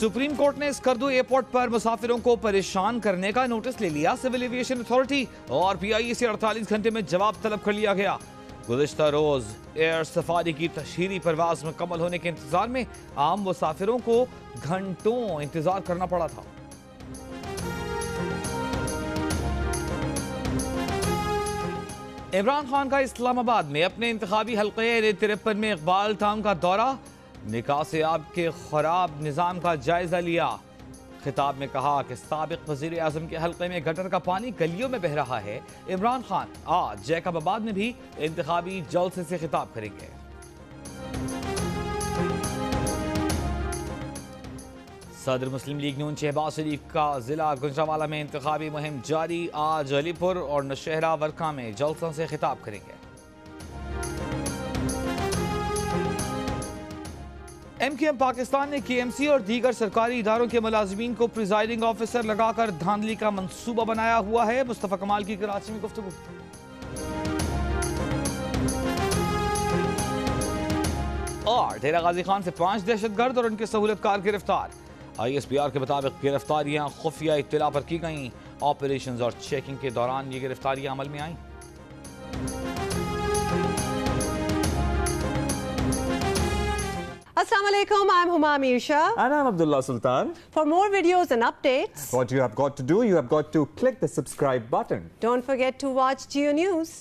Supreme court ने Skardu airport पर मुसाफिरों को परेशान करने का नोटिस ले लिया। सिविल एविएशन अथॉरिटी और पीआईए से 48 घंटे में जवाब तलब कर लिया गया। गुज़िश्ता रोज एयर सफारी की तशहीरी परवाज मुकम्मल होने के इंतजार में आम मुसाफिरों को घंटों इंतजार करना पड़ा था। इमरान खान का इस्लामाबाद में अपने इंतखाबी हल्के 53 में इकबाल टाउन का दौरा, निकासियाब के खराब निज़ाम का जायजा लिया। खिताब में कहा कि साबिक वज़ीर आज़म के हल्के में गटर का पानी गलियों में बह रहा है। इमरान खान आज जैकबाबाद में भी इंतखाबी जलसे से खिताब करेंगे। सदर मुस्लिम लीग नून शहबाज शरीफ का जिला गुजरांवाला में इंतखाबी मुहिम जारी। आज अलीपुर और नौशहरा वर्का में जलसों से खिताब करेंगे। एमक्यूएम पाकिस्तान ने केएमसी और दीगर सरकारी इदारों के मुलाजिमीन को प्रिजाइडिंग ऑफिसर लगाकर धांधली का मंसूबा बनाया हुआ है। मुस्तफा कमाल की कराची में गुफ्तगू। और डेरा गाजी खान से 5 दहशतगर्द और उनके सहूलतकार गिरफ्तार। ISPR के मुताबिक गिरफ्तारियां खुफिया इत्तला पर की गईं। ऑपरेशंस और चेकिंग के दौरान ये गिरफ्तारियां अमल में आईं। Assalamualaikum, I'm Huma Amir Shah. And I'm Abdullah Sultan. For more videos and updates, What you have got to do, you have got to click the subscribe button. don't forget to watch Geo News.